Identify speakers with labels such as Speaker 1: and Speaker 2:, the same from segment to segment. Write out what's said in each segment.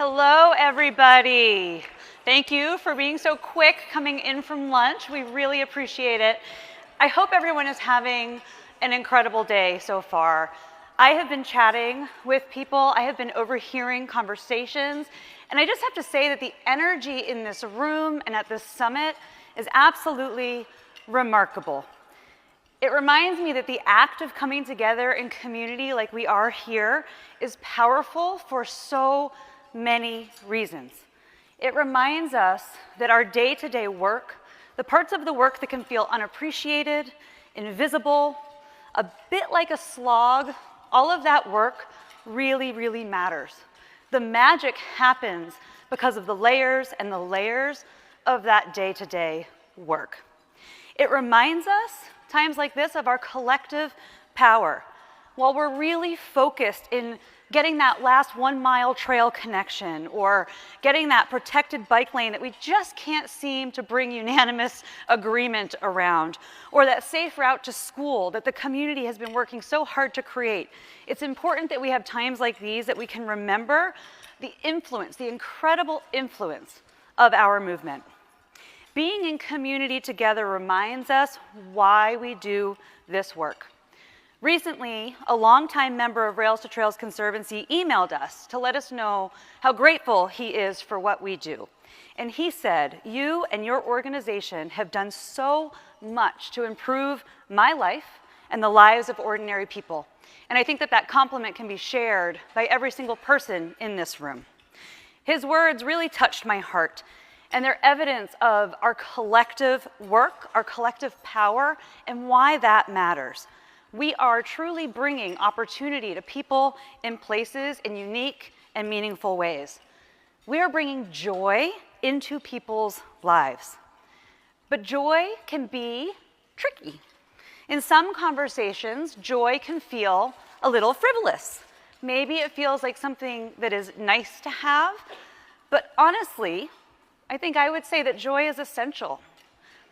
Speaker 1: Hello, everybody. Thank you for being so quick coming in from lunch. We really appreciate it. I hope everyone is having an incredible day so far. I have been chatting with people. I have been overhearing conversations. And I just have to say that the energy in this room and at this summit is absolutely remarkable. It reminds me that the act of coming together in community like we are here is powerful for so many reasons. It reminds us that our day-to-day work, the parts of the work that can feel unappreciated, invisible, a bit like a slog, all of that work really, really matters. The magic happens because of the layers and the layers of that day-to-day work. It reminds us, times like this, of our collective power. While we're really focused in getting that last 1 mile trail connection or getting that protected bike lane that we just can't seem to bring unanimous agreement around, or that safe route to school that the community has been working so hard to create, it's important that we have times like these that we can remember the influence, the incredible influence of our movement. Being in community together reminds us why we do this work. Recently, a longtime member of Rails to Trails Conservancy emailed us to let us know how grateful he is for what we do. And he said, "You and your organization have done so much to improve my life and the lives of ordinary people." And I think that that compliment can be shared by every single person in this room. His words really touched my heart, and they're evidence of our collective work, our collective power, and why that matters. We are truly bringing opportunity to people and places in unique and meaningful ways. We are bringing joy into people's lives. But joy can be tricky. In some conversations, joy can feel a little frivolous. Maybe it feels like something that is nice to have, but honestly, I think I would say that joy is essential.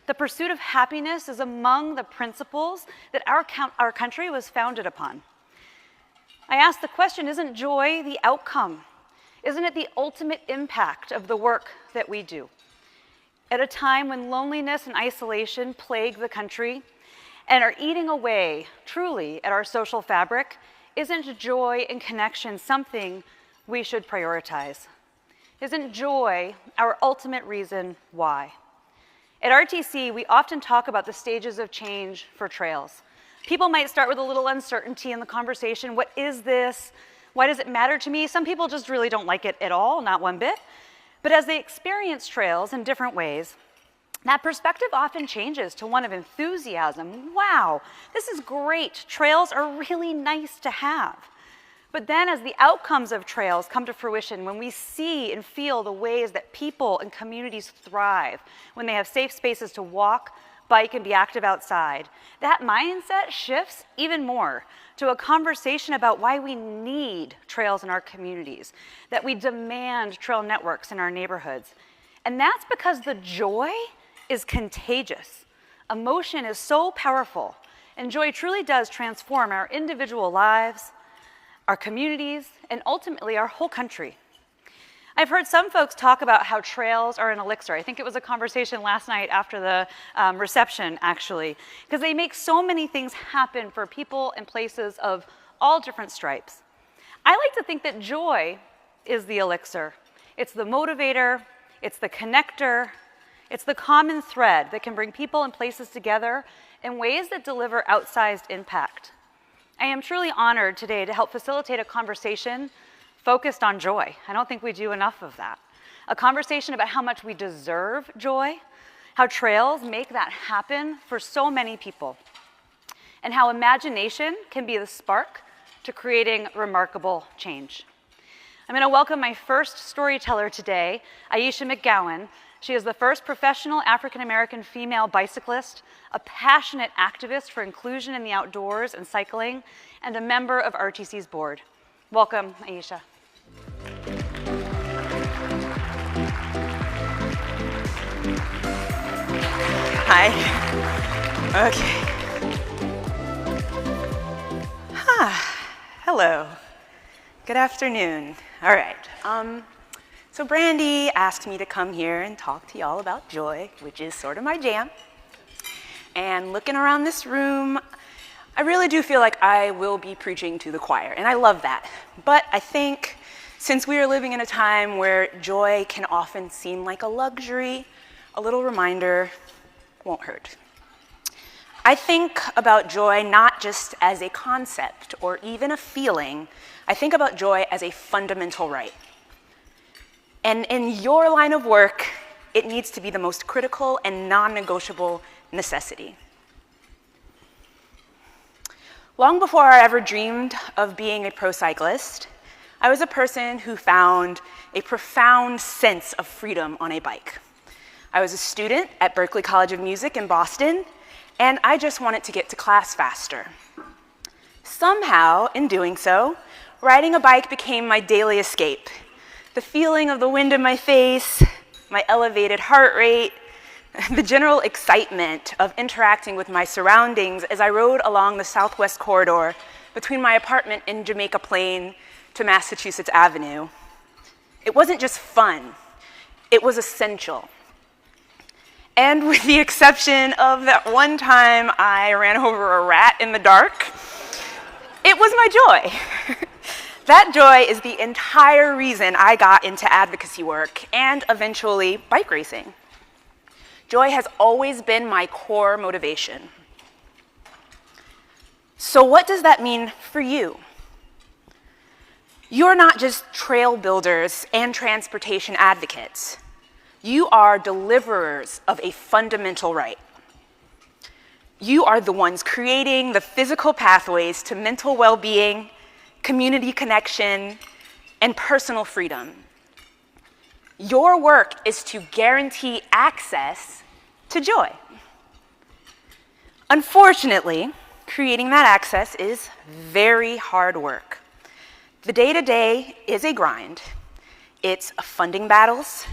Speaker 1: The pursuit of happiness is among the principles that our country was founded upon. I ask the question, isn't joy the outcome? Isn't it the ultimate impact of the work that we do? At a time when loneliness and isolation plague the country and are eating away truly at our social fabric, isn't joy and connection something we should prioritize? Isn't joy our ultimate reason why? At RTC, we often talk about the stages of change for trails. People might start with a little uncertainty in the conversation. What is this? Why does it matter to me? Some people just really don't like it at all, not one bit. But as they experience trails in different ways, that perspective often changes to one of enthusiasm. Wow, this is great. Trails are really nice to have. But then as the outcomes of trails come to fruition, when we see and feel the ways that people and communities thrive, when they have safe spaces to walk, bike, and be active outside, that mindset shifts even more to a conversation about why we need trails in our communities, that we demand trail networks in our neighborhoods. And that's because the joy is contagious. Emotion is so powerful, and joy truly does transform our individual lives, our communities, and ultimately our whole country. I've heard some folks talk about how trails are an elixir. I think it was a conversation last night after the reception, actually, because they make so many things happen for people and places of all different stripes. I like to think that joy is the elixir. It's the motivator, it's the connector, it's the common thread that can bring people and places together in ways that deliver outsized impact. I am truly honored today to help facilitate a conversation focused on joy. I don't think we do enough of that. A conversation about how much we deserve joy, how trails make that happen for so many people, and how imagination can be the spark to creating remarkable change. I'm going to welcome my first storyteller today, Ayesha McGowan. She is the first professional African-American female bicyclist, a passionate activist for inclusion in the outdoors and cycling, and a member of RTC's board. Welcome, Ayesha.
Speaker 2: Hi. Okay. Hello. Good afternoon. All right. So Brandi asked me to come here and talk to y'all about joy, which is sort of my jam. And looking around this room, I really do feel like I will be preaching to the choir, and I love that. But I think since we are living in a time where joy can often seem like a luxury, a little reminder won't hurt. I think about joy not just as a concept or even a feeling. I think about joy as a fundamental right. And in your line of work, it needs to be the most critical and non-negotiable necessity. Long before I ever dreamed of being a pro cyclist, I was a person who found a profound sense of freedom on a bike. I was a student at Berklee College of Music in Boston, and I just wanted to get to class faster. Somehow, in doing so, riding a bike became my daily escape. The feeling of the wind in my face, my elevated heart rate, the general excitement of interacting with my surroundings as I rode along the Southwest Corridor between my apartment in Jamaica Plain to Massachusetts Avenue. It wasn't just fun, it was essential. And with the exception of that one time I ran over a rat in the dark, it was my joy. That joy is the entire reason I got into advocacy work and eventually bike racing. Joy has always been my core motivation. So what does that mean for you? You're not just trail builders and transportation advocates. You are deliverers of a fundamental right. You are the ones creating the physical pathways to mental well-being, community connection, and personal freedom. Your work is to guarantee access to joy. Unfortunately, creating that access is very hard work. The day-to-day is a grind. It's funding battles,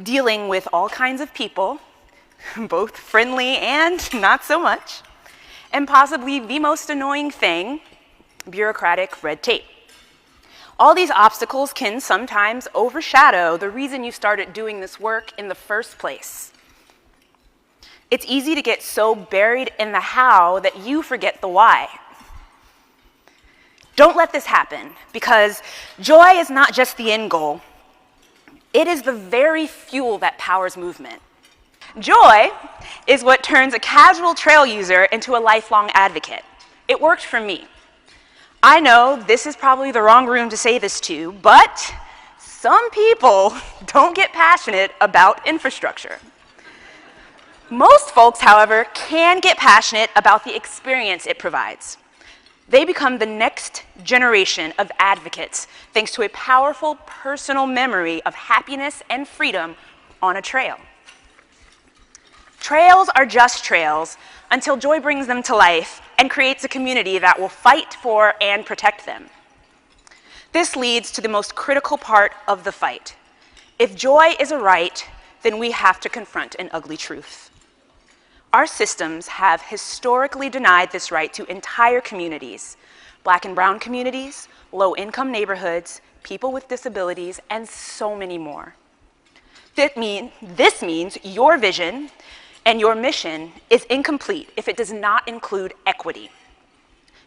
Speaker 2: dealing with all kinds of people, both friendly and not so much, and possibly the most annoying thing, bureaucratic red tape. All these obstacles can sometimes overshadow the reason you started doing this work in the first place. It's easy to get so buried in the how that you forget the why. Don't let this happen, because joy is not just the end goal. It is the very fuel that powers movement. Joy is what turns a casual trail user into a lifelong advocate. It worked for me. I know this is probably the wrong room to say this to, but some people don't get passionate about infrastructure. Most folks, however, can get passionate about the experience it provides. They become the next generation of advocates thanks to a powerful personal memory of happiness and freedom on a trail. Trails are just trails until joy brings them to life and creates a community that will fight for and protect them. This leads to the most critical part of the fight. If joy is a right, then we have to confront an ugly truth. Our systems have historically denied this right to entire communities, Black and brown communities, low-income neighborhoods, people with disabilities, and so many more. This means your vision and your mission is incomplete if it does not include equity.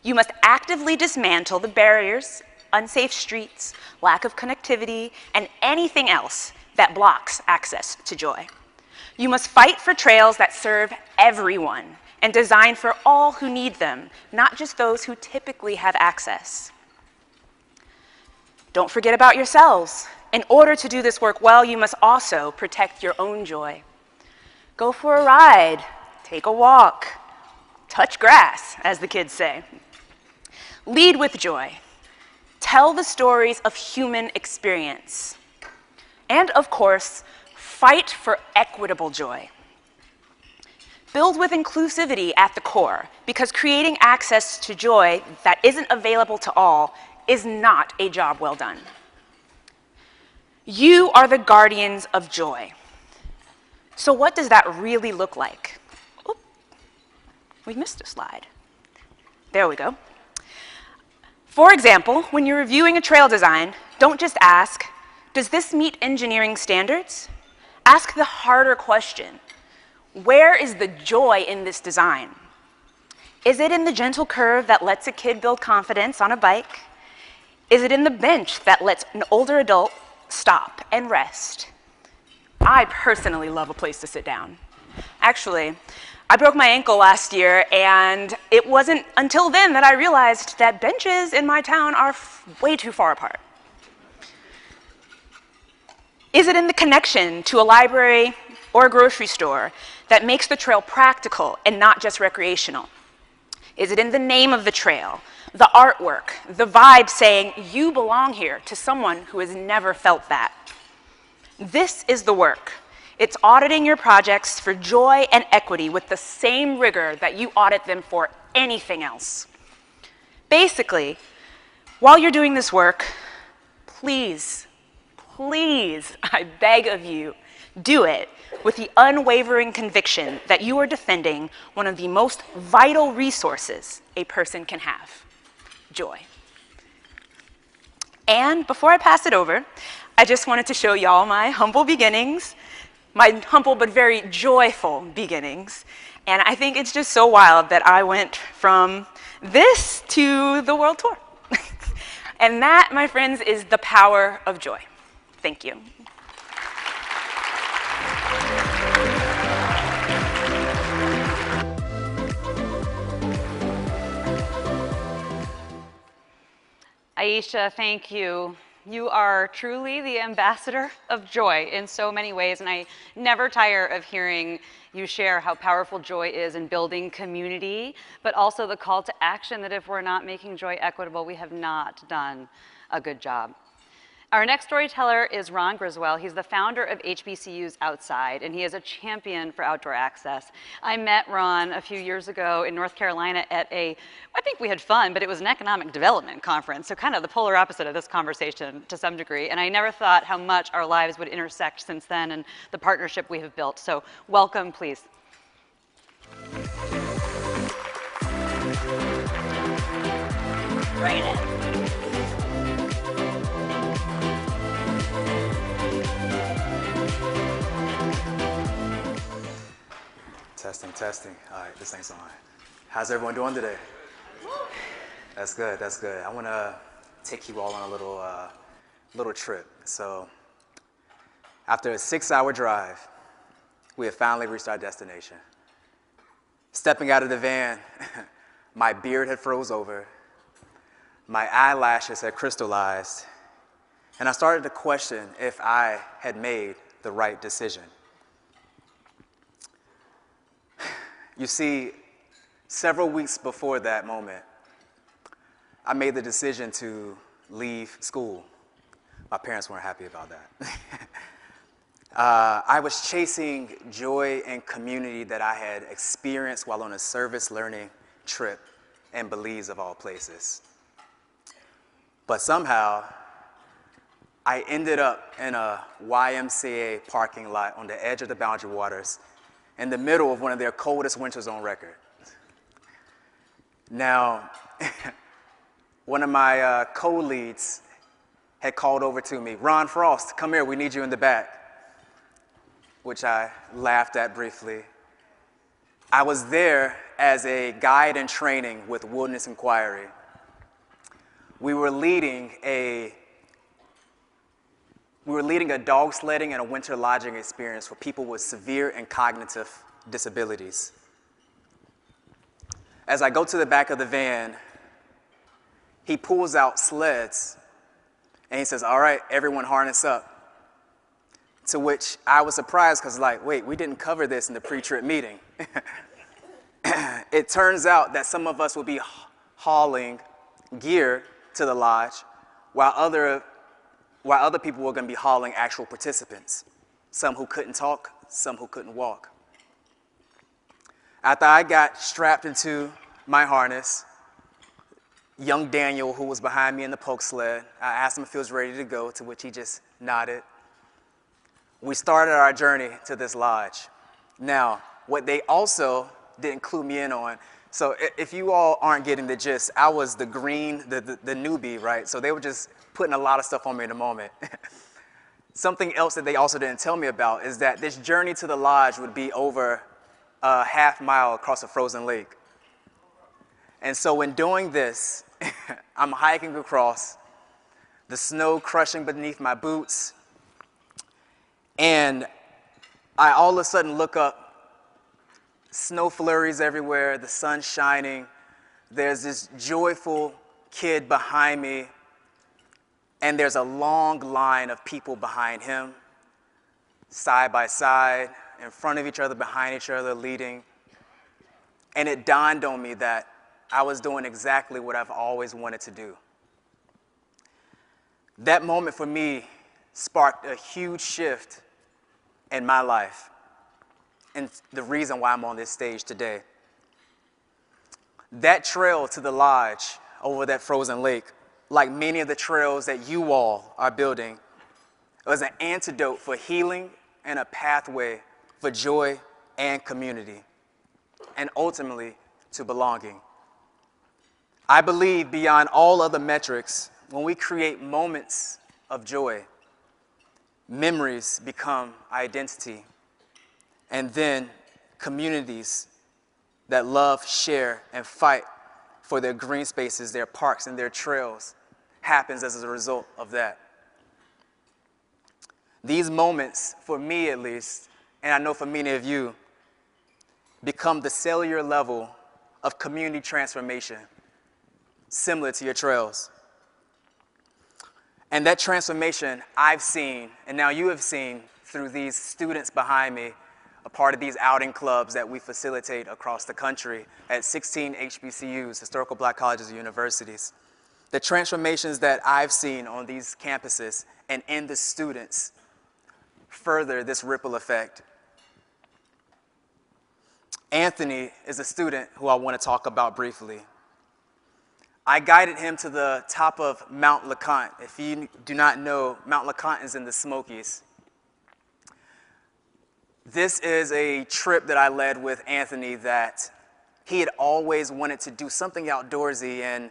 Speaker 2: You must actively dismantle the barriers, unsafe streets, lack of connectivity, and anything else that blocks access to joy. You must fight for trails that serve everyone and design for all who need them, not just those who typically have access. Don't forget about yourselves. In order to do this work well, you must also protect your own joy. Go for a ride, take a walk, touch grass, as the kids say. Lead with joy. Tell the stories of human experience. And of course, fight for equitable joy. Build with inclusivity at the core, because creating access to joy that isn't available to all is not a job well done. You are the guardians of joy. So what does that really look like? Oop, we missed a slide. There we go. For example, when you're reviewing a trail design, don't just ask, Does this meet engineering standards? Ask the harder question. Where is the joy in this design? Is it in the gentle curve that lets a kid build confidence on a bike? Is it in the bench that lets an older adult stop and rest? I personally love a place to sit down. Actually, I broke my ankle last year, and it wasn't until then that I realized that benches in my town are way too far apart. Is it in the connection to a library or a grocery store that makes the trail practical and not just recreational? Is it in the name of the trail, the artwork, the vibe saying you belong here to someone who has never felt that? This is the work. It's auditing your projects for joy and equity with the same rigor that you audit them for anything else. Basically, while you're doing this work, please, I beg of you, do it with the unwavering conviction that you are defending one of the most vital resources a person can have, joy. And before I pass it over, I just wanted to show y'all my humble beginnings, my humble but very joyful beginnings. And I think it's just so wild that I went from this to the world tour. And that, my friends, is the power of joy. Thank you.
Speaker 1: Ayesha, thank you. You are truly the ambassador of joy in so many ways, and I never tire of hearing you share how powerful joy is in building community, but also the call to action that if we're not making joy equitable, we have not done a good job. Our next storyteller is Ron Griswell. He's the founder of HBCUs Outside, and he is a champion for outdoor access. I met Ron a few years ago in North Carolina at I think we had fun, but it was an economic development conference, so kind of the polar opposite of this conversation to some degree, and I never thought how much our lives would intersect since then and the partnership we have built. So welcome, please. Bring it in.
Speaker 3: Testing, testing. All right, this thing's on. How's everyone doing today? That's good, that's good. I want to take you all on a little trip. So after a 6-hour drive, we have finally reached our destination. Stepping out of the van, my beard had froze over, my eyelashes had crystallized, and I started to question if I had made the right decision. You see, several weeks before that moment, I made the decision to leave school. My parents weren't happy about that. I was chasing joy and community that I had experienced while on a service learning trip in Belize, of all places. But somehow, I ended up in a YMCA parking lot on the edge of the Boundary Waters in the middle of one of their coldest winters on record. Now, one of my co-leads had called over to me, "Ron Frost, come here, we need you in the back," which I laughed at briefly. I was there as a guide in training with Wilderness Inquiry. We were leading a dog sledding and a winter lodging experience for people with severe and cognitive disabilities. As I go to the back of the van, he pulls out sleds and he says, "All right, everyone harness up." To which I was surprised because wait, we didn't cover this in the pre-trip meeting. It turns out that some of us will be hauling gear to the lodge while other people were going to be hauling actual participants, some who couldn't talk, some who couldn't walk. After I got strapped into my harness, young Daniel, who was behind me in the poke sled, I asked him if he was ready to go, to which he just nodded. We started our journey to this lodge. Now, what they also didn't clue me in on, so if you all aren't getting the gist, I was the newbie, right? So they were just putting a lot of stuff on me in a moment. Something else that they also didn't tell me about is that this journey to the lodge would be over a half-mile across a frozen lake. And so when doing this, I'm hiking across, the snow crushing beneath my boots, and I all of a sudden look up, snow flurries everywhere, the sun shining, there's this joyful kid behind me, and there's a long line of people behind him, side by side, in front of each other, behind each other, leading. And it dawned on me that I was doing exactly what I've always wanted to do. That moment for me sparked a huge shift in my life and the reason why I'm on this stage today. That trail to the lodge over that frozen lake, like many of the trails that you all are building, was an antidote for healing and a pathway for joy and community, and ultimately to belonging. I believe beyond all other metrics, when we create moments of joy, memories become identity, and then communities that love, share, and fight for their green spaces, their parks, and their trails happens as a result of that. These moments, for me at least, and I know for many of you, become the cellular level of community transformation, similar to your trails. And that transformation I've seen, and now you have seen through these students behind me, a part of these outing clubs that we facilitate across the country at 16 HBCUs, historical Black colleges and universities. The transformations that I've seen on these campuses and in the students further this ripple effect. Anthony is a student who I want to talk about briefly. I guided him to the top of Mount LeConte. If you do not know, Mount LeConte is in the Smokies. This is a trip that I led with Anthony that he had always wanted to do something outdoorsy, and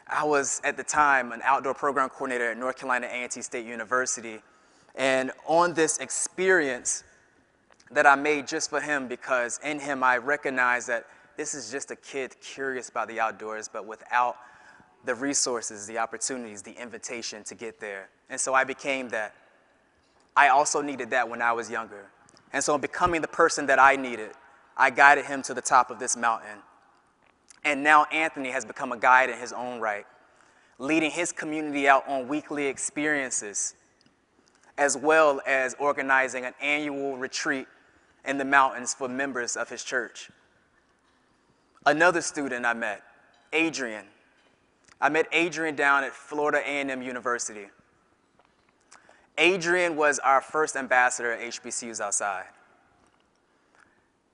Speaker 3: I was, at the time, an outdoor program coordinator at North Carolina A&T State University. And on this experience that I made just for him, because in him I recognized that this is just a kid curious about the outdoors, but without the resources, the opportunities, the invitation to get there. And so I became that. I also needed that when I was younger. And so in becoming the person that I needed, I guided him to the top of this mountain. And now Anthony has become a guide in his own right, leading his community out on weekly experiences, as well as organizing an annual retreat in the mountains for members of his church. Another student I met, Adrian. I met Adrian down at Florida A&M University. Adrian was our first ambassador at HBCUs Outside.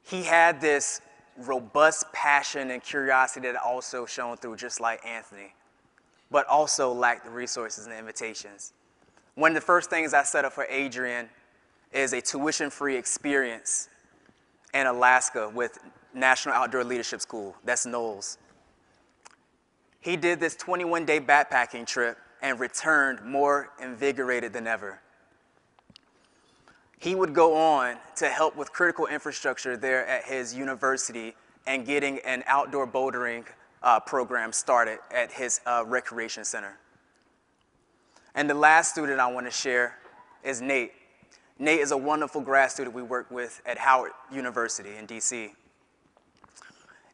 Speaker 3: He had this robust passion and curiosity that also shone through, just like Anthony, but also lacked the resources and the invitations. One of the first things I set up for Adrian is a tuition-free experience in Alaska with National Outdoor Leadership School, that's NOLS. He did this 21-day backpacking trip and returned more invigorated than ever. He would go on to help with critical infrastructure there at his university and getting an outdoor bouldering program started at his recreation center. And the last student I want to share is Nate. Nate is a wonderful grad student we work with at Howard University in DC.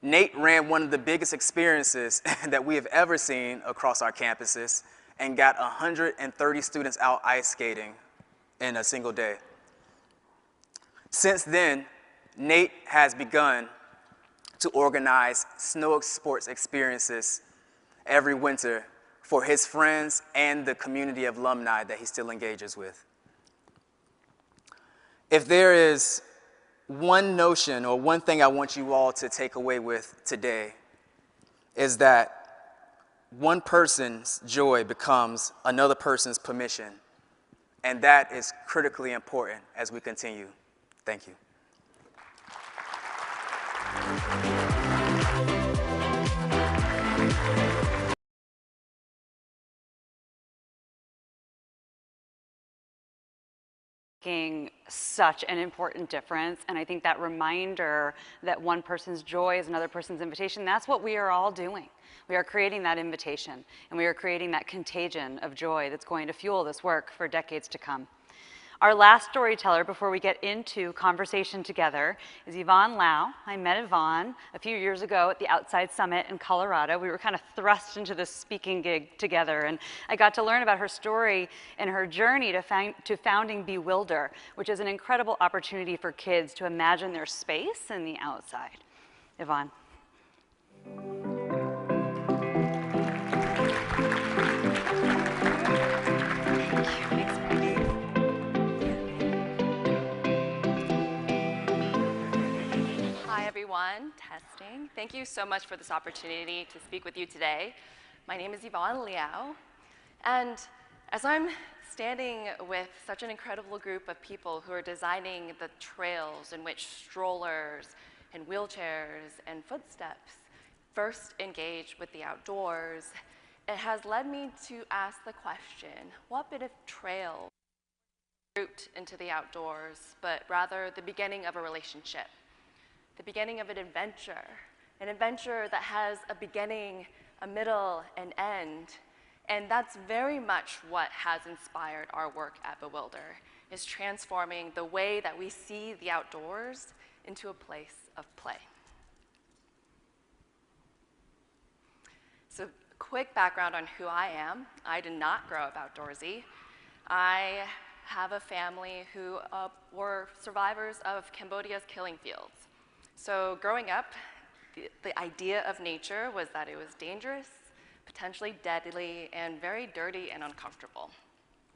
Speaker 3: Nate ran one of the biggest experiences that we have ever seen across our campuses and got 130 students out ice skating in a single day. Since then, Nate has begun to organize snow sports experiences every winter for his friends and the community of alumni that he still engages with. If there is one notion or one thing I want you all to take away with today, is that one person's joy becomes another person's permission, and that is critically important as we continue. Thank you.
Speaker 1: making such an important difference. And I think that reminder that one person's joy is another person's invitation, that's what we are all doing. We are creating that invitation, and we are creating that contagion of joy that's going to fuel this work for decades to come. Our last storyteller before we get into conversation together is Yvonne Leow. I met Yvonne a few years ago at the Outside Summit in Colorado. We were kind of thrust into this speaking gig together, and I got to learn about her story and her journey to founding Bewilder, which is an incredible opportunity for kids to imagine their space in the outside. Yvonne.
Speaker 4: Everyone, testing. Thank you so much for this opportunity to speak with you today. My name is Yvonne Leow, and as I'm standing with such an incredible group of people who are designing the trails in which strollers and wheelchairs and footsteps first engage with the outdoors, it has led me to ask the question, what bit of trail root into the outdoors, but rather the beginning of a relationship? The beginning of an adventure that has a beginning, a middle, and end. And that's very much what has inspired our work at Bewilder, is transforming the way that we see the outdoors into a place of play. So, quick background on who I am. I did not grow up outdoorsy. I have a family who were survivors of Cambodia's killing fields. So growing up, the idea of nature was that it was dangerous, potentially deadly, and very dirty and uncomfortable.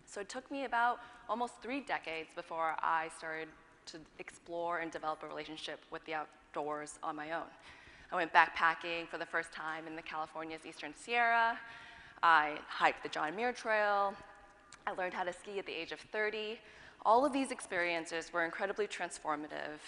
Speaker 4: So it took me about almost 3 decades before I started to explore and develop a relationship with the outdoors on my own. I went backpacking for the first time in the California's Eastern Sierra. I hiked the John Muir Trail. I learned how to ski at the age of 30. All of these experiences were incredibly transformative.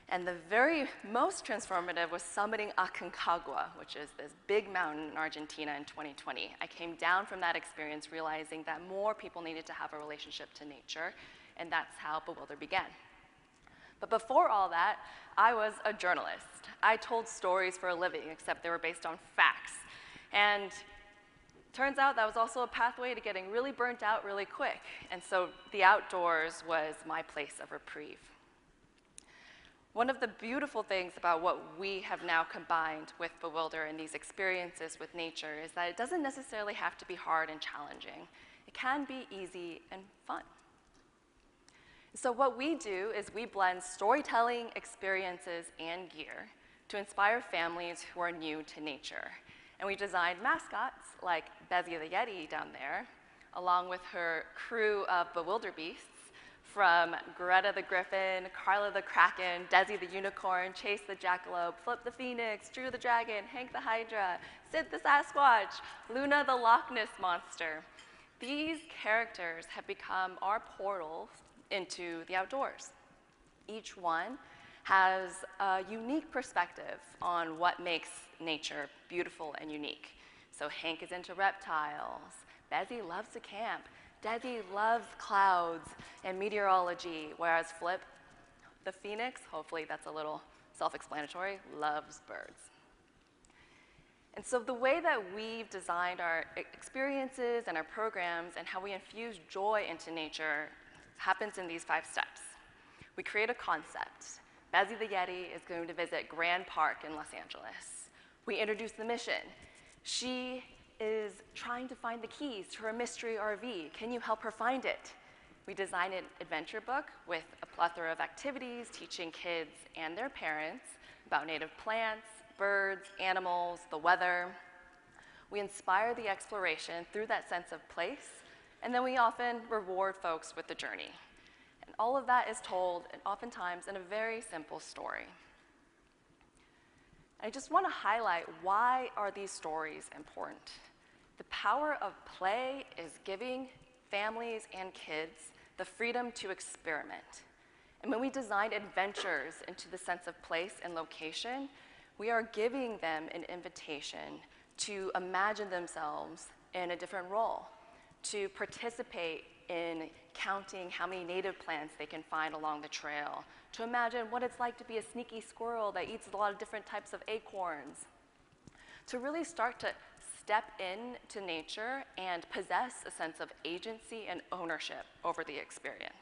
Speaker 4: And the very most transformative was summiting Aconcagua, which is this big mountain in Argentina in 2020. I came down from that experience realizing that more people needed to have a relationship to nature, and that's how Bewilder began. But before all that, I was a journalist. I told stories for a living, except they were based on facts. And turns out that was also a pathway to getting really burnt out really quick. And so the outdoors was my place of reprieve. One of the beautiful things about what we have now combined with Bewilder and these experiences with nature is that it doesn't necessarily have to be hard and challenging. It can be easy and fun. So what we do is we blend storytelling, experiences, and gear to inspire families who are new to nature. And we designed mascots like Bezzy the Yeti down there, along with her crew of Bewilder beasts, from Greta the Griffin, Carla the Kraken, Desi the Unicorn, Chase the Jackalope, Flip the Phoenix, Drew the Dragon, Hank the Hydra, Sid the Sasquatch, Luna the Loch Ness Monster. These characters have become our portals into the outdoors. Each one has a unique perspective on what makes nature beautiful and unique. So Hank is into reptiles, Bezzy loves to camp, Desi loves clouds and meteorology, whereas Flip, the Phoenix, hopefully that's a little self-explanatory, loves birds. And so the way that we've designed our experiences and our programs and how we infuse joy into nature happens in these 5 steps. We create a concept. Bezzy the Yeti is going to visit Grand Park in Los Angeles. We introduce the mission. She is trying to find the keys to her mystery RV. Can you help her find it? We design an adventure book with a plethora of activities teaching kids and their parents about native plants, birds, animals, the weather. We inspire the exploration through that sense of place, and then we often reward folks with the journey. And all of that is told, and oftentimes, in a very simple story. I just want to highlight, why are these stories important? The power of play is giving families and kids the freedom to experiment. And when we design adventures into the sense of place and location, we are giving them an invitation to imagine themselves in a different role, to participate in counting how many native plants they can find along the trail, to imagine what it's like to be a sneaky squirrel that eats a lot of different types of acorns, to really start to step into nature and possess a sense of agency and ownership over the experience.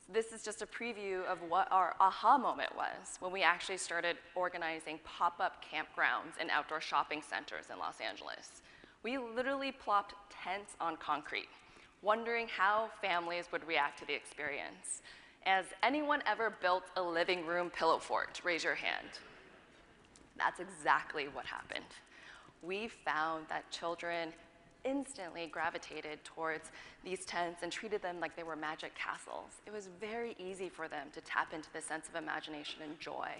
Speaker 4: So this is just a preview of what our aha moment was when we actually started organizing pop-up campgrounds and outdoor shopping centers in Los Angeles. We literally plopped tents on concrete, wondering how families would react to the experience. Has anyone ever built a living room pillow fort? Raise your hand. That's exactly what happened. We found that children instantly gravitated towards these tents and treated them like they were magic castles. It was very easy for them to tap into this sense of imagination and joy.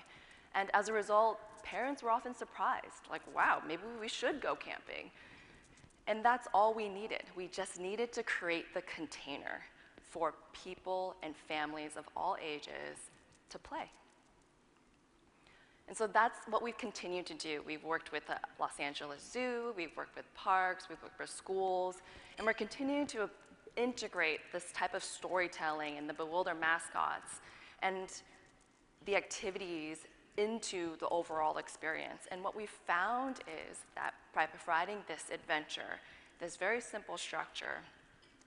Speaker 4: And as a result, parents were often surprised, like, wow, maybe we should go camping. And that's all we needed. We just needed to create the container for people and families of all ages to play. And so that's what we've continued to do. We've worked with the Los Angeles Zoo, we've worked with parks, we've worked with schools, and we're continuing to integrate this type of storytelling and the Bewilder mascots and the activities into the overall experience. And what we've found is that by providing this adventure, this very simple structure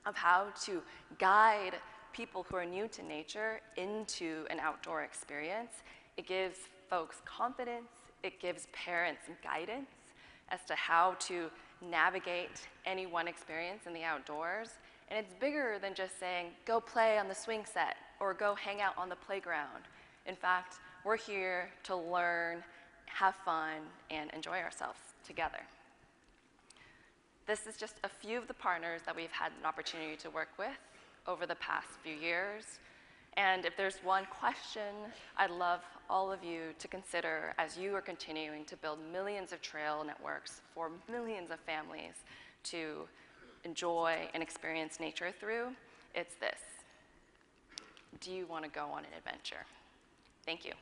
Speaker 4: of how to guide people who are new to nature into an outdoor experience, it gives folks confidence, it gives parents guidance as to how to navigate any one experience in the outdoors. And it's bigger than just saying, go play on the swing set or go hang out on the playground. In fact, we're here to learn, have fun, and enjoy ourselves together. This is just a few of the partners that we've had an opportunity to work with over the past few years. And if there's one question I'd love all of you to consider as you are continuing to build millions of trail networks for millions of families to enjoy and experience nature through, it's this. Do you want to go on an adventure? Thank you.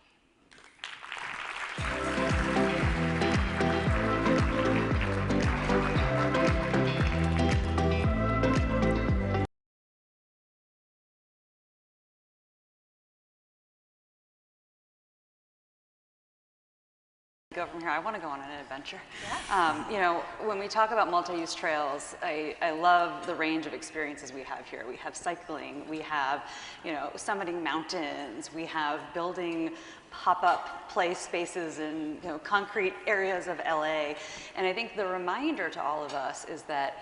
Speaker 1: Go from here. I want to go on an adventure. Yeah. You know, when we talk about multi-use trails, I love the range of experiences we have here. We have cycling, we have, you know, summiting mountains, we have building pop-up play spaces in, you know, concrete areas of LA. And I think the reminder to all of us is that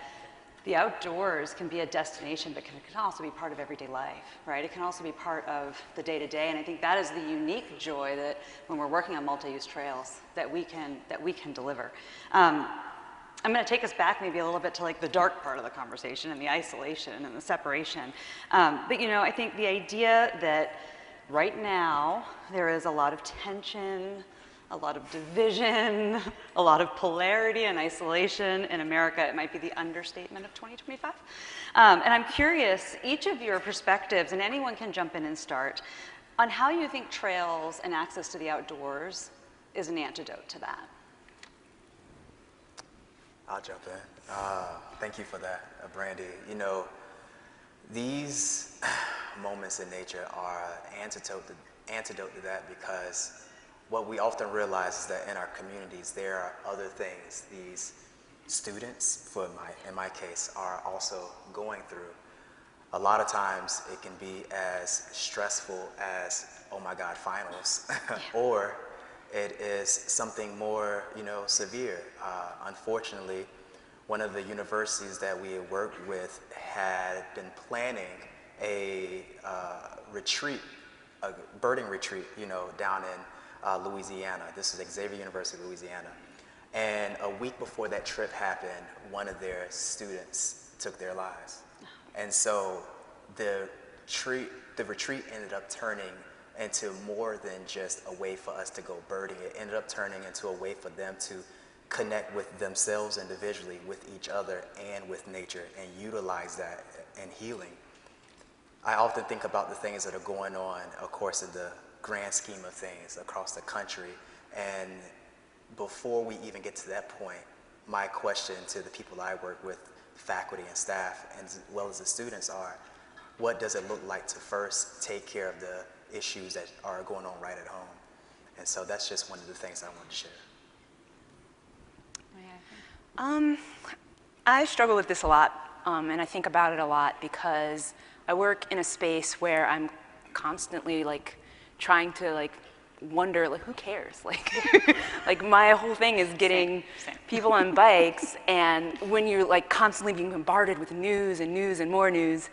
Speaker 1: the outdoors can be a destination, but can also be part of everyday life, right? It can also be part of the day-to-day, and I think that is the unique joy that when we're working on multi-use trails that we can deliver. I'm going to take us back maybe a little bit to like the dark part of the conversation and the isolation and the separation. But you know, I think the idea that right now there is a lot of tension, a lot of division, a lot of polarity and isolation in America. It might be the understatement of 2025. And I'm curious, each of your perspectives, and anyone can jump in and start, on how you think trails and access to the outdoors is an antidote to that.
Speaker 3: I'll jump in. Thank you for that, Brandi. You know, these moments in nature are an antidote to that, because what we often realize is that in our communities, there are other things these students, in my case, are also going through. A lot of times it can be as stressful as, oh my God, finals, or it is something more, you know, severe. Unfortunately, one of the universities that we had worked with had been planning a retreat, a birding retreat, you know, down in Louisiana. This is Xavier University, Louisiana. And a week before that trip happened, one of their students took their lives. And so the retreat ended up turning into more than just a way for us to go birding. It ended up turning into a way for them to connect with themselves individually, with each other, and with nature, and utilize that in healing. I often think about the things that are going on, of course, in the grand scheme of things across the country. And before we even get to that point, my question to the people I work with faculty and staff, as well as the students, are what does it look like to first take care of the issues that are going on right at home. And so that's just one of the things I wanted to share.
Speaker 2: I struggle with this a lot, and I think about it a lot because I work in a space where I'm constantly like trying to like wonder like who cares, like my whole thing is getting people on bikes, and when you're like constantly being bombarded with news and news and more news,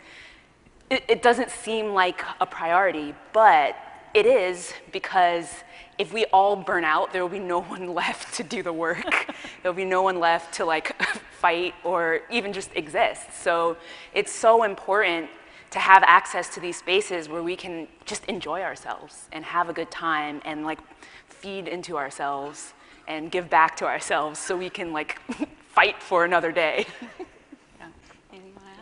Speaker 2: it doesn't seem like a priority, but it is, because if we all burn out, there will be no one left to do the work. There'll be no one left to like fight or even just exist. So it's so important to have access to these spaces where we can just enjoy ourselves and have a good time and like feed into ourselves and give back to ourselves so we can like fight for another day.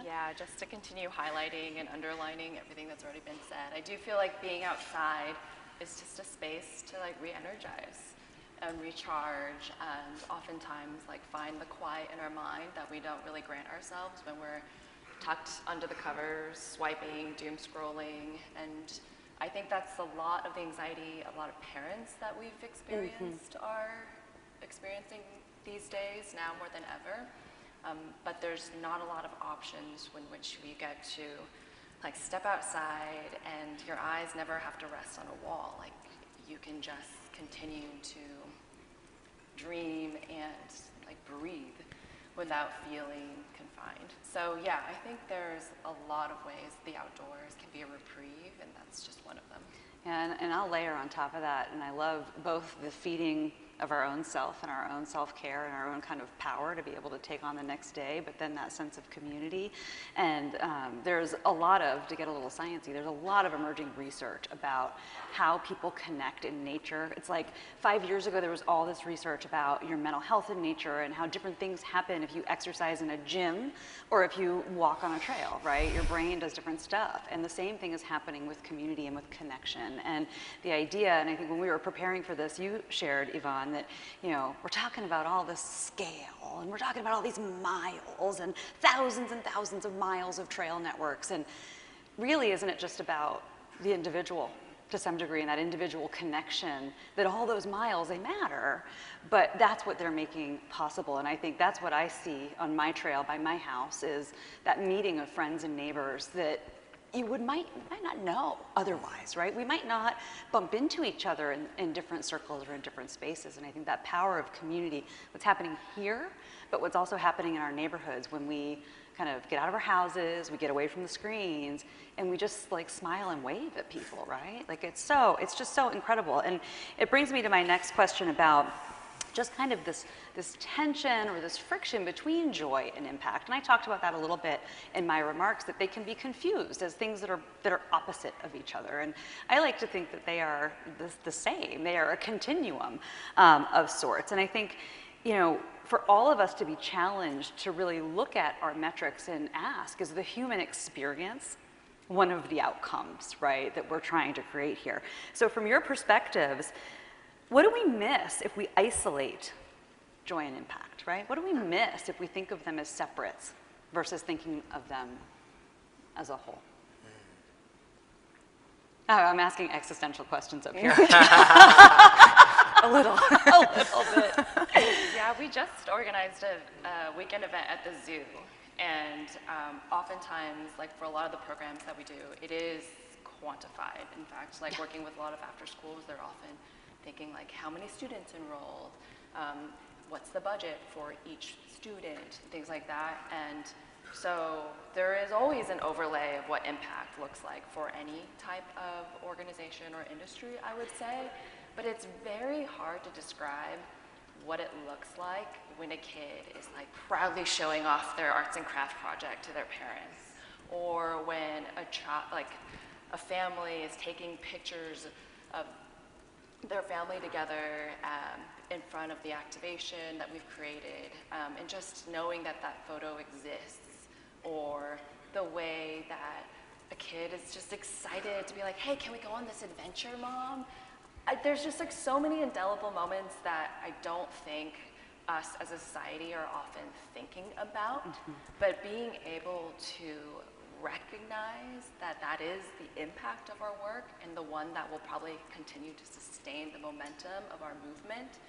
Speaker 4: Yeah, just to continue highlighting and underlining everything that's already been said. I do feel like being outside is just a space to like re-energize and recharge, and oftentimes like find the quiet in our mind that we don't really grant ourselves when we're tucked under the covers, swiping, doom scrolling. And I think that's a lot of the anxiety a lot of parents that we've experienced are experiencing these days, now more than ever. But there's not a lot of options in which we get to like step outside and your eyes never have to rest on a wall. Like you can just continue to dream and like breathe without feeling confined. So yeah, I think there's a lot of ways the outdoors can be a reprieve, and that's just one of them.
Speaker 1: Yeah, and I'll layer on top of that, and I love both the feeding of our own self and our own self-care and our own kind of power to be able to take on the next day, but then that sense of community. And there's a lot of, to get a little sciencey, there's a lot of emerging research about how people connect in nature. It's like 5 years ago, there was all this research about your mental health in nature and how different things happen if you exercise in a gym or if you walk on a trail, right? Your brain does different stuff. And the same thing is happening with community and with connection. And the idea, and I think when we were preparing for this, you shared, Yvonne, that, you know, we're talking about all this scale and we're talking about all these miles and thousands of miles of trail networks. And really, isn't it just about the individual to some degree, and that individual connection, that all those miles, they matter, but that's what they're making possible. And I think that's what I see on my trail by my house, is that meeting of friends and neighbors that you might not know otherwise, right? We might not bump into each other in different circles or in different spaces. And I think that power of community, what's happening here, but what's also happening in our neighborhoods when we kind of get out of our houses, we get away from the screens, and we just like smile and wave at people, right? Like it's just so incredible. And it brings me to my next question about just kind of this tension or this friction between joy and impact. And I talked about that a little bit in my remarks, that they can be confused as things that are opposite of each other. And I like to think that they are the same. They are a continuum of sorts. And I think, you know, for all of us to be challenged to really look at our metrics and ask, is the human experience one of the outcomes, right, that we're trying to create here? So from your perspectives, what do we miss if we isolate joy and impact, right? What do we miss if we think of them as separates versus thinking of them as a whole? Oh, I'm asking existential questions up here. A little bit.
Speaker 4: Yeah, we just organized a weekend event at the zoo, and oftentimes, like for a lot of the programs that we do, it is quantified. In fact, like working with a lot of after schools, they're often thinking like, how many students enrolled, what's the budget for each student, things like that. And so there is always an overlay of what impact looks like for any type of organization or industry, I would say. But it's very hard to describe what it looks like when a kid is like proudly showing off their arts and craft project to their parents, or when a family is taking pictures of their family together in front of the activation that we've created, and just knowing that that photo exists, or the way that a kid is just excited to be like, hey, can we go on this adventure, Mom? There's just like so many indelible moments that I don't think us as a society are often thinking about, but being able to recognize that that is the impact of our work and the one that will probably continue to sustain the momentum of our movement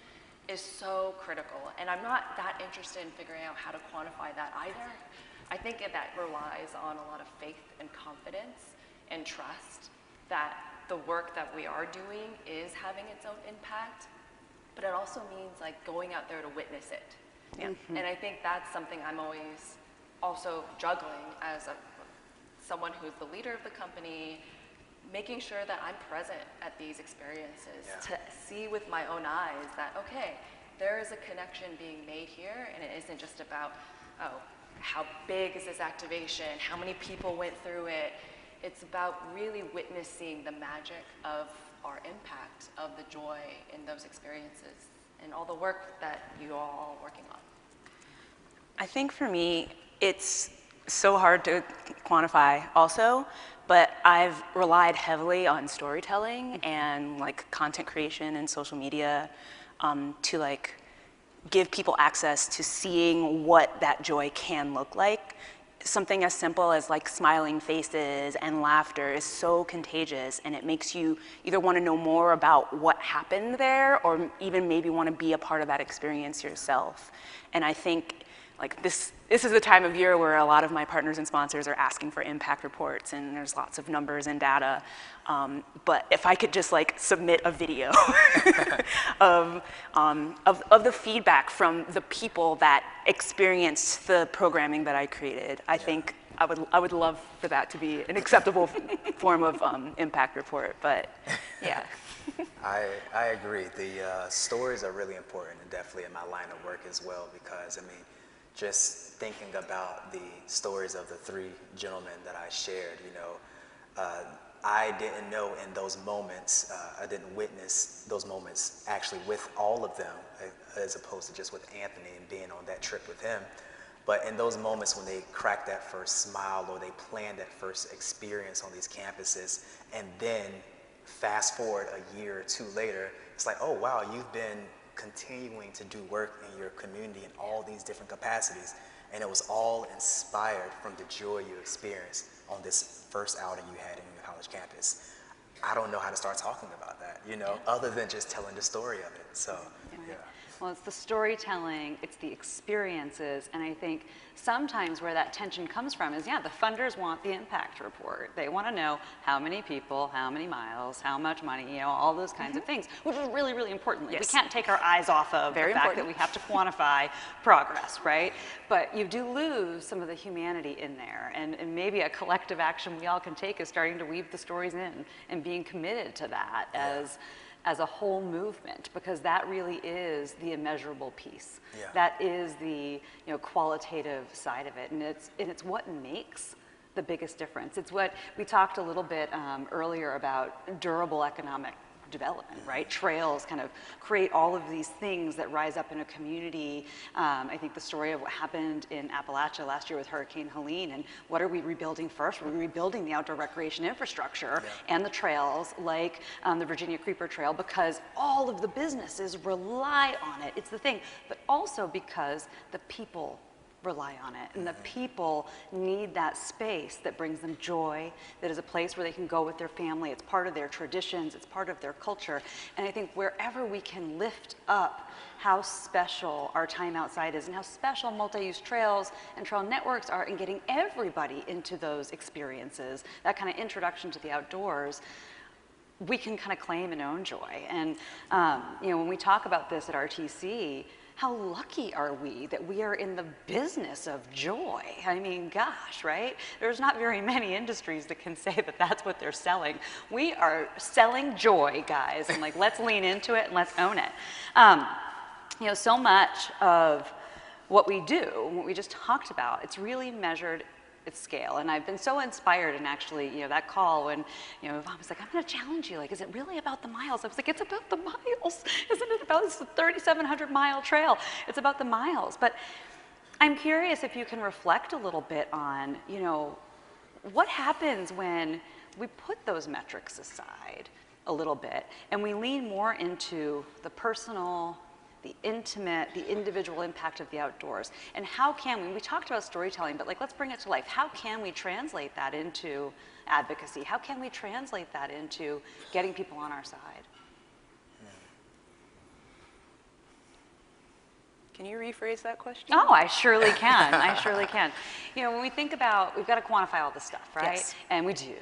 Speaker 4: is so critical. And I'm not that interested in figuring out how to quantify that either. I think that relies on a lot of faith and confidence and trust that the work that we are doing is having its own impact, but it also means like going out there to witness it.
Speaker 2: Yeah.
Speaker 4: And I think that's something I'm always also juggling as someone who's the leader of the company, making sure that I'm present at these experiences to see with my own eyes that, okay, there is a connection being made here, and it isn't just about, oh, how big is this activation, how many people went through it. It's about really witnessing the magic of our impact, of the joy in those experiences, and all the work that you all are working on.
Speaker 2: I think for me, it's so hard to quantify also, but I've relied heavily on storytelling and like content creation and social media to like give people access to seeing what that joy can look like. Something as simple as like smiling faces and laughter is so contagious, and it makes you either want to know more about what happened there or even maybe want to be a part of that experience yourself. And I think like this is the time of year where a lot of my partners and sponsors are asking for impact reports, and there's lots of numbers and data. But if I could just like submit a video of the feedback from the people that experienced the programming that I created, I think I would love for that to be an acceptable form of impact report. But yeah.
Speaker 3: I agree. The stories are really important, and definitely in my line of work as well, because I mean, just thinking about the stories of the three gentlemen that I shared, you know, I didn't know in those moments, I didn't witness those moments actually with all of them, as opposed to just with Anthony and being on that trip with him. But in those moments when they cracked that first smile or they planned that first experience on these campuses, and then fast forward a year or two later, it's like, oh wow, you've been continuing to do work in your community in all these different capacities, and it was all inspired from the joy you experienced on this first outing you had in your college campus. I don't know how to start talking about that, you know, other than just telling the story of it. So, yeah.
Speaker 1: Well, it's the storytelling, it's the experiences, and I think sometimes where that tension comes from is, the funders want the impact report. They want to know how many people, how many miles, how much money, you know, all those kinds of things, which is really, really important. Like, we can't take our eyes off of the fact that we have to quantify progress, right? But you do lose some of the humanity in there, and maybe a collective action we all can take is starting to weave the stories in and being committed to that as a whole movement, because that really is the immeasurable piece. That is the qualitative side of it, and it's what makes the biggest difference. It's what we talked a little bit earlier about durable economic development, right? Trails kind of create all of these things that rise up in a community. I think the story of what happened in Appalachia last year with Hurricane Helene, and what are we rebuilding first? We're rebuilding the outdoor recreation infrastructure and the trails like the Virginia Creeper Trail, because all of the businesses rely on it. It's the thing, but also because the people rely on it, and the people need that space that brings them joy, that is a place where they can go with their family. It's part of their traditions, it's part of their culture. And I think wherever we can lift up how special our time outside is, and how special multi-use trails and trail networks are in getting everybody into those experiences, that kind of introduction to the outdoors, we can kind of claim and own joy. And when we talk about this at RTC, how lucky are we that we are in the business of joy? I mean, gosh, right? There's not very many industries that can say that that's what they're selling. We are selling joy, guys, and like, let's lean into it and let's own it. So much of what we do, what we just talked about, it's really measured its scale. And I've been so inspired, and actually, that call when, Yvonne was like, I'm gonna challenge you, like, is it really about the miles? I was like, it's about the miles. Isn't it about this 3,700 mile trail? It's about the miles. But I'm curious if you can reflect a little bit on, what happens when we put those metrics aside a little bit and we lean more into the personal, the intimate, the individual impact of the outdoors. And how can we talked about storytelling, but like, let's bring it to life. How can we translate that into advocacy? How can we translate that into getting people on our side?
Speaker 2: Can you rephrase that question?
Speaker 1: Oh, I surely can. I surely can. You know, when we think about, we've got to quantify all this stuff, right?
Speaker 2: Yes.
Speaker 1: And we do.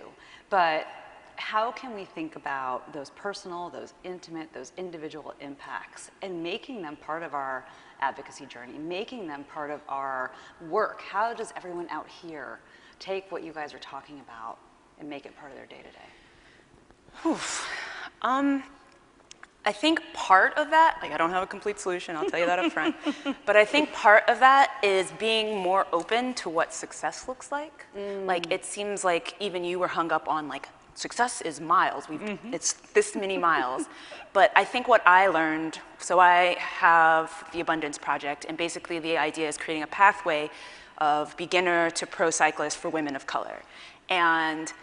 Speaker 1: But how can we think about those personal, those intimate, those individual impacts and making them part of our advocacy journey, making them part of our work? How does everyone out here take what you guys are talking about and make it part of their day-to-day?
Speaker 2: I think part of that, like I don't have a complete solution, I'll tell you that up front, but I think part of that is being more open to what success looks like. Like it seems like even you were hung up on like, success is miles, it's this many miles. But I think what I learned, so I have the Abundance Project, and basically the idea is creating a pathway of beginner to pro cyclist for women of color. And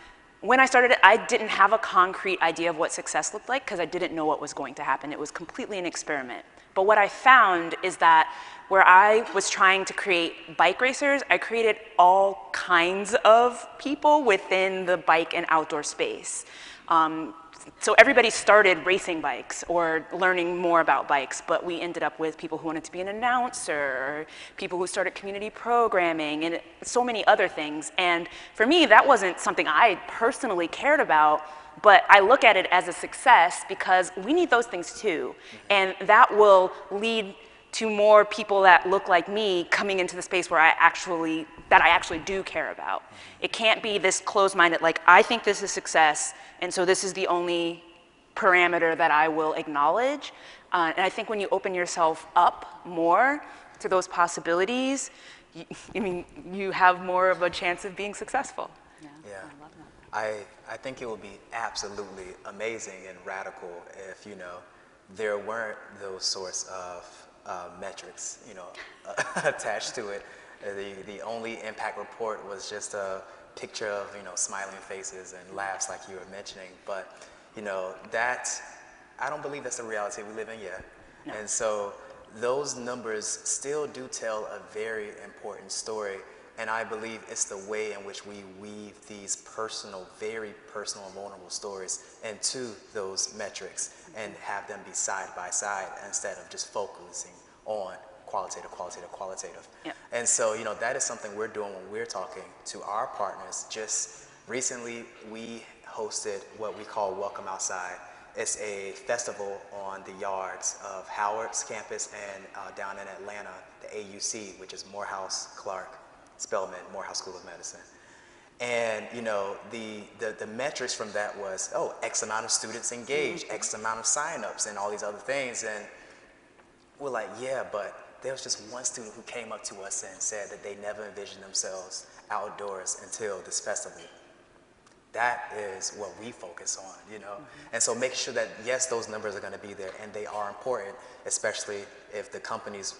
Speaker 2: when I started it, I didn't have a concrete idea of what success looked like because I didn't know what was going to happen. It was completely an experiment. But what I found is that where I was trying to create bike racers, I created all kinds of people within the bike and outdoor space. So everybody started racing bikes or learning more about bikes, but we ended up with people who wanted to be an announcer, or people who started community programming, and so many other things. And for me, that wasn't something I personally cared about, but I look at it as a success because we need those things too. And that will lead to more people that look like me coming into the space where I actually do care about. It can't be this closed-minded, like, I think this is success, and so this is the only parameter that I will acknowledge. And I think when you open yourself up more to those possibilities, you have more of a chance of being successful.
Speaker 3: Yeah. I love that. I think it would be absolutely amazing and radical if, you know, there weren't those sorts of metrics, you know, attached to it. The only impact report was just a picture of, you know, smiling faces and laughs like you were mentioning. But, you know, I don't believe that's the reality we live in yet. No. And so those numbers still do tell a very important story. And I believe it's the way in which we weave these personal, very personal and vulnerable stories into those metrics and have them be side by side instead of just focusing on qualitative, qualitative, qualitative. Yeah. And so, you know, that is something we're doing when we're talking to our partners. Just recently, we hosted what we call Welcome Outside. It's a festival on the yards of Howard's campus and down in Atlanta, the AUC, which is Morehouse Clark Spelman, Morehouse School of Medicine. And, you know, the metrics from that was, X amount of students engaged, X amount of signups, and all these other things. And we're like, yeah, but there was just one student who came up to us and said that they never envisioned themselves outdoors until this festival. That is what we focus on, you know? And so making sure that, yes, those numbers are gonna be there, and they are important, especially if the companies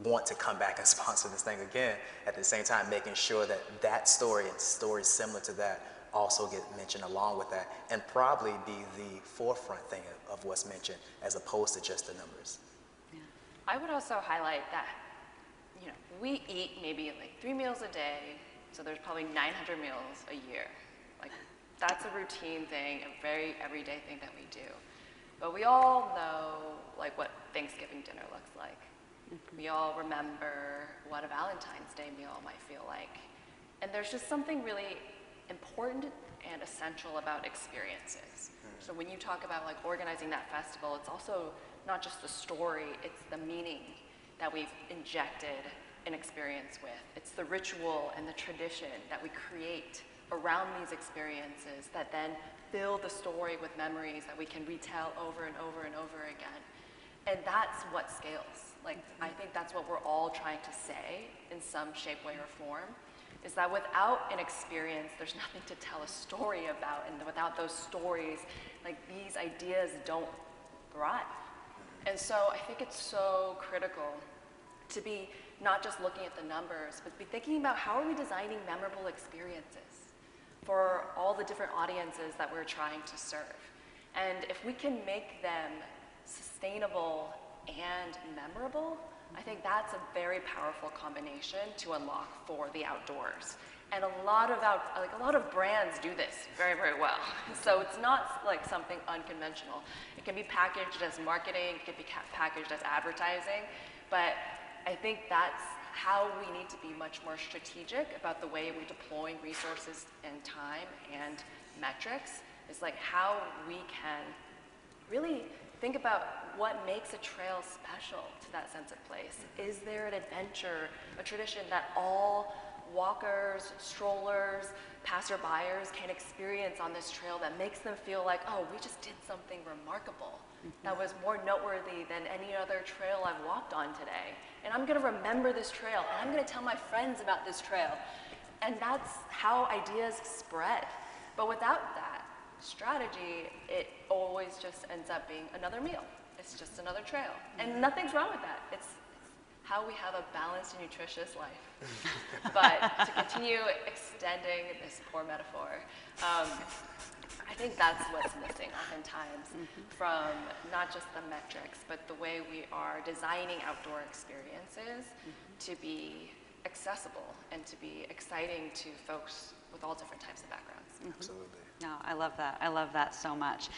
Speaker 3: want to come back and sponsor this thing again. At the same time, making sure that that story and stories similar to that also get mentioned along with that, and probably be the forefront thing of what's mentioned as opposed to just the numbers.
Speaker 4: Yeah. I would also highlight that, you know, we eat maybe like 3 meals a day, so there's probably 900 meals a year. Like, that's a routine thing, a very everyday thing that we do. But we all know like what Thanksgiving dinner looks like. We all remember what a Valentine's Day meal might feel like. And there's just something really important and essential about experiences. So when you talk about like organizing that festival, it's also not just the story, it's the meaning that we've injected an experience with. It's the ritual and the tradition that we create around these experiences that then fill the story with memories that we can retell over and over and over again. And that's what scales. Like, I think that's what we're all trying to say in some shape, way, or form, is that without an experience, there's nothing to tell a story about, and without those stories, like, these ideas don't thrive. And so I think it's so critical to be not just looking at the numbers, but be thinking about how are we designing memorable experiences for all the different audiences that we're trying to serve. And if we can make them sustainable and memorable, I think that's a very powerful combination to unlock for the outdoors. And a lot of brands do this very, very well. So it's not like something unconventional. It can be packaged as marketing, it can be packaged as advertising, but I think that's how we need to be much more strategic about the way we deploy resources and time and metrics. Is like how we can really think about what makes a trail special to that sense of place. Is there an adventure, a tradition that all walkers, strollers, passerbyers can experience on this trail that makes them feel like, oh, we just did something remarkable that was more noteworthy than any other trail I've walked on today. And I'm gonna remember this trail, and I'm gonna tell my friends about this trail. And that's how ideas spread. But without that strategy, it always just ends up being another meal. It's just another trail. And nothing's wrong with that. It's how we have a balanced and nutritious life. But to continue extending this poor metaphor, I think that's what's missing oftentimes from not just the metrics, but the way we are designing outdoor experiences to be accessible and to be exciting to folks with all different types of backgrounds.
Speaker 3: Absolutely.
Speaker 1: No, I love that. I love that so much.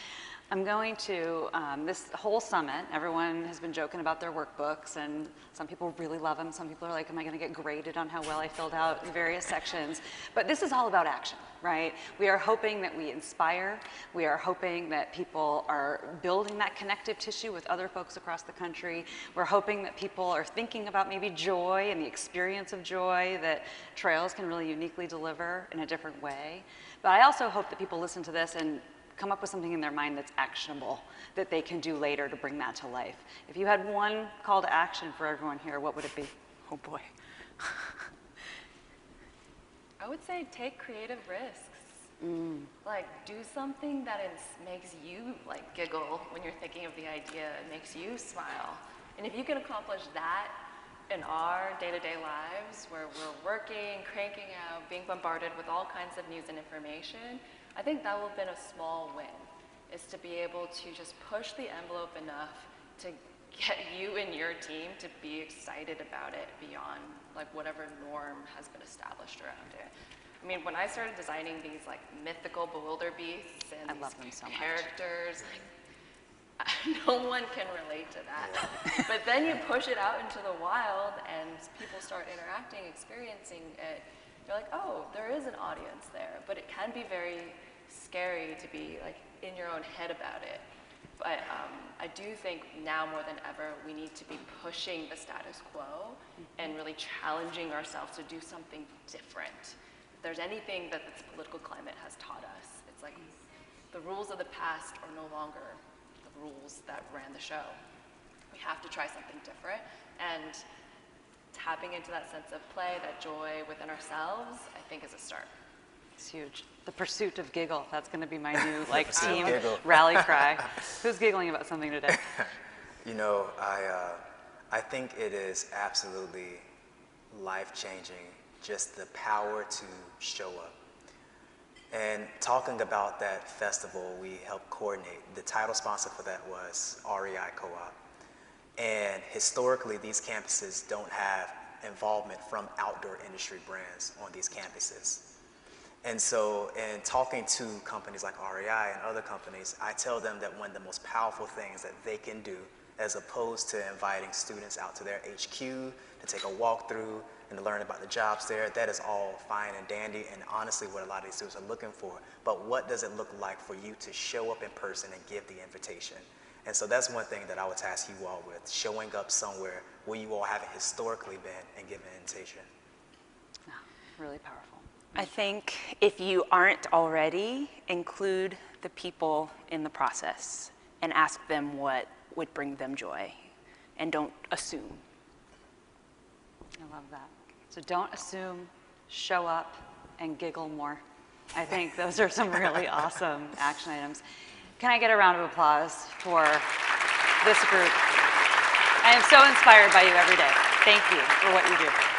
Speaker 1: I'm going to, this whole summit, everyone has been joking about their workbooks, and some people really love them. Some people are like, am I going to get graded on how well I filled out the various sections? But this is all about action, right? We are hoping that we inspire. We are hoping that people are building that connective tissue with other folks across the country. We're hoping that people are thinking about maybe joy and the experience of joy that trails can really uniquely deliver in a different way. But I also hope that people listen to this and come up with something in their mind that's actionable that they can do later to bring that to life. If you had one call to action for everyone here, what would it be? Oh boy.
Speaker 4: I would say take creative risks. Like do something that makes you like giggle when you're thinking of the idea. It makes you smile. And if you can accomplish that in our day-to-day lives where we're working, cranking out, being bombarded with all kinds of news and information, I think that will have been a small win, is to be able to just push the envelope enough to get you and your team to be excited about it beyond like whatever norm has been established around it. I mean, when I started designing these like mythical Bewilder beasts and
Speaker 1: I love them so much.
Speaker 4: characters, no one can relate to that. But then you push it out into the wild and people start interacting, experiencing it. You're like, oh, there is an audience there, but it can be very scary to be like in your own head about it. But I do think now more than ever, we need to be pushing the status quo and really challenging ourselves to do something different. If there's anything that this political climate has taught us, it's like the rules of the past are no longer the rules that ran the show. We have to try something different, and tapping into that sense of play, that joy within ourselves, I think is a start.
Speaker 1: It's huge. The pursuit of giggle. That's going to be my new like team
Speaker 3: Giggle.
Speaker 1: rally cry. Who's giggling about something today?
Speaker 3: You know, I think it is absolutely life-changing, just the power to show up. And talking about that festival, we helped coordinate. The title sponsor for that was REI Co-op. And historically, these campuses don't have involvement from outdoor industry brands on these campuses. And so in talking to companies like REI and other companies, I tell them that one of the most powerful things that they can do, as opposed to inviting students out to their HQ to take a walkthrough and to learn about the jobs there, that is all fine and dandy and honestly what a lot of these students are looking for. But what does it look like for you to show up in person and give the invitation? And so that's one thing that I would task you all with, showing up somewhere where you all haven't historically been and giving an invitation.
Speaker 1: Oh, really powerful.
Speaker 2: I think if you aren't already, include the people in the process and ask them what would bring them joy, and don't assume.
Speaker 1: I love that. So don't assume, show up, and giggle more. I think those are some really awesome action items. Can I get a round of applause for this group? I am so inspired by you every day. Thank you for what you do.